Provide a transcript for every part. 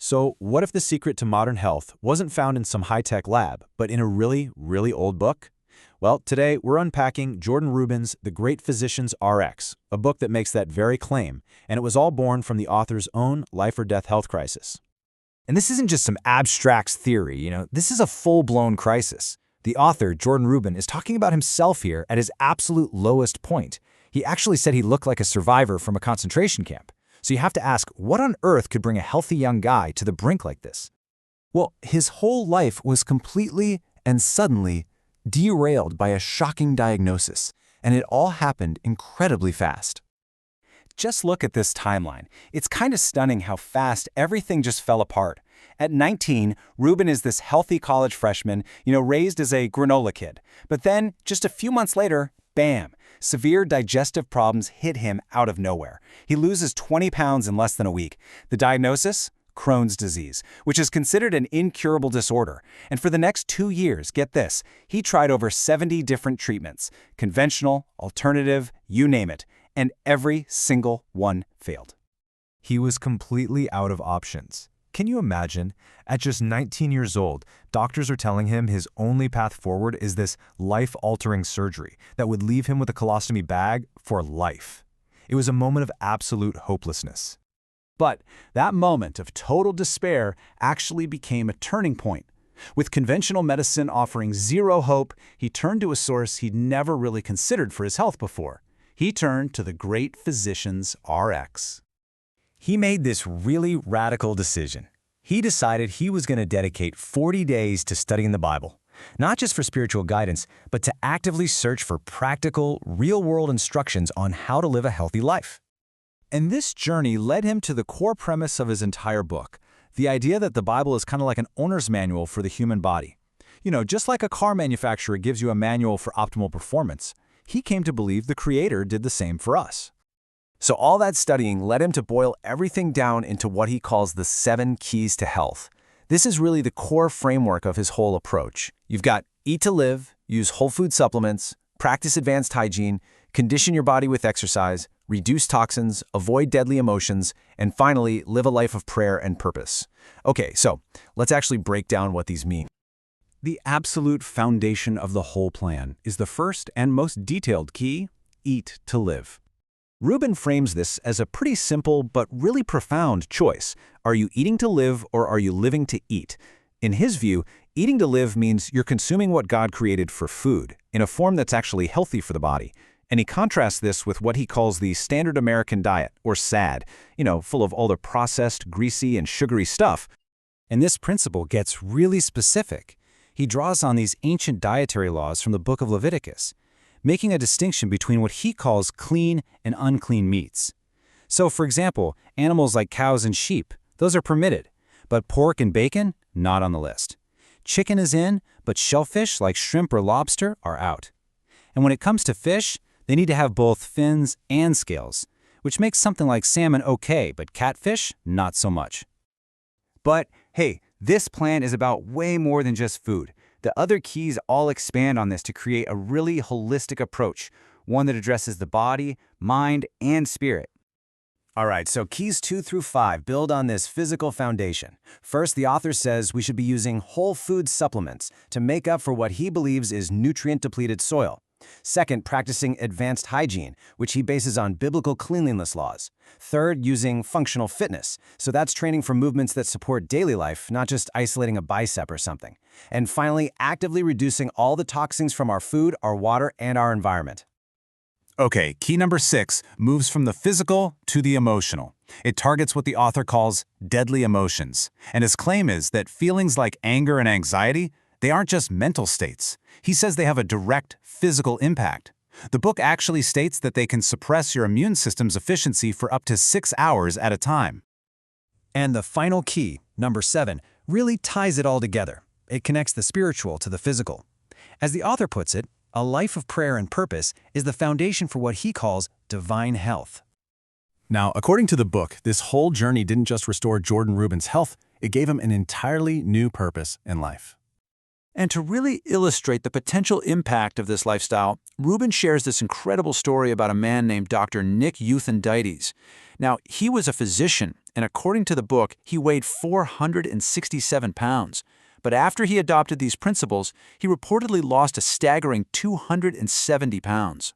So, what if the secret to modern health wasn't found in some high-tech lab, but in a really, really old book? Well, today we're unpacking Jordan Rubin's The Great Physician's RX, a book that makes that very claim, and it was all born from the author's own life-or-death health crisis. And this isn't just some abstract theory, this is a full-blown crisis. The author, Jordan Rubin, is talking about himself here at his absolute lowest point. He actually said he looked like a survivor from a concentration camp. So you have to ask, what on earth could bring a healthy young guy to the brink like this? Well, his whole life was completely and suddenly derailed by a shocking diagnosis, and it all happened incredibly fast. Just look at this timeline. It's kind of stunning how fast everything just fell apart. At 19, Rubin is this healthy college freshman, raised as a granola kid. But then, just a few months later, bam, severe digestive problems hit him out of nowhere. He loses 20 pounds in less than a week. The diagnosis? Crohn's disease, which is considered an incurable disorder. And for the next 2 years, get this, he tried over 70 different treatments, conventional, alternative, you name it, and every single one failed. He was completely out of options. Can you imagine? At just 19 years old, doctors are telling him his only path forward is this life-altering surgery that would leave him with a colostomy bag for life. It was a moment of absolute hopelessness. But that moment of total despair actually became a turning point. With conventional medicine offering zero hope, he turned to a source he'd never really considered for his health before. He turned to the Great Physician's RX. He made this really radical decision. He decided he was going to dedicate 40 days to studying the Bible, not just for spiritual guidance, but to actively search for practical, real-world instructions on how to live a healthy life. And this journey led him to the core premise of his entire book, the idea that the Bible is kind of like an owner's manual for the human body. Just like a car manufacturer gives you a manual for optimal performance, he came to believe the Creator did the same for us. So all that studying led him to boil everything down into what he calls the 7 keys to health. This is really the core framework of his whole approach. You've got eat to live, use whole food supplements, practice advanced hygiene, condition your body with exercise, reduce toxins, avoid deadly emotions, and finally, live a life of prayer and purpose. Okay, so let's actually break down what these mean. The absolute foundation of the whole plan is the first and most detailed key: eat to live. Rubin frames this as a pretty simple but really profound choice. Are you eating to live or are you living to eat? In his view, eating to live means you're consuming what God created for food, in a form that's actually healthy for the body. And he contrasts this with what he calls the standard American diet, or SAD, full of all the processed, greasy, and sugary stuff. And this principle gets really specific. He draws on these ancient dietary laws from the book of Leviticus, making a distinction between what he calls clean and unclean meats. So, for example, animals like cows and sheep, those are permitted, but pork and bacon, not on the list. Chicken is in, but shellfish like shrimp or lobster are out. And when it comes to fish, they need to have both fins and scales, which makes something like salmon okay, but catfish, not so much. But hey, this plan is about way more than just food. The other keys all expand on this to create a really holistic approach, one that addresses the body, mind, and spirit. All right, so keys 2 through 5 build on this physical foundation. First, the author says we should be using whole food supplements to make up for what he believes is nutrient-depleted soil. Second, practicing advanced hygiene, which he bases on biblical cleanliness laws. Third, using functional fitness. So that's training for movements that support daily life, not just isolating a bicep or something. And finally, actively reducing all the toxins from our food, our water, and our environment. Okay, key number 6 moves from the physical to the emotional. It targets what the author calls deadly emotions. And his claim is that feelings like anger and anxiety, they aren't just mental states. He says they have a direct physical impact. The book actually states that they can suppress your immune system's efficiency for up to 6 hours at a time. And the final key, number 7, really ties it all together. It connects the spiritual to the physical. As the author puts it, a life of prayer and purpose is the foundation for what he calls divine health. Now, according to the book, this whole journey didn't just restore Jordan Rubin's health, it gave him an entirely new purpose in life. And to really illustrate the potential impact of this lifestyle, Rubin shares this incredible story about a man named Dr. Nick Euthendites. Now, he was a physician, and according to the book, he weighed 467 pounds. But after he adopted these principles, he reportedly lost a staggering 270 pounds.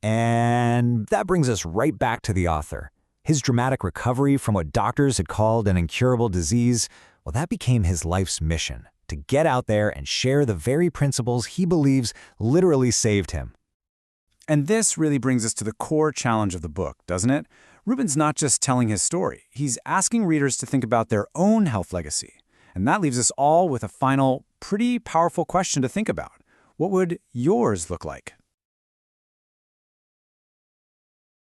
And that brings us right back to the author. His dramatic recovery from what doctors had called an incurable disease, well, that became his life's mission, to get out there and share the very principles he believes literally saved him. And this really brings us to the core challenge of the book, doesn't it? Rubin's not just telling his story. He's asking readers to think about their own health legacy. And that leaves us all with a final, pretty powerful question to think about. What would yours look like?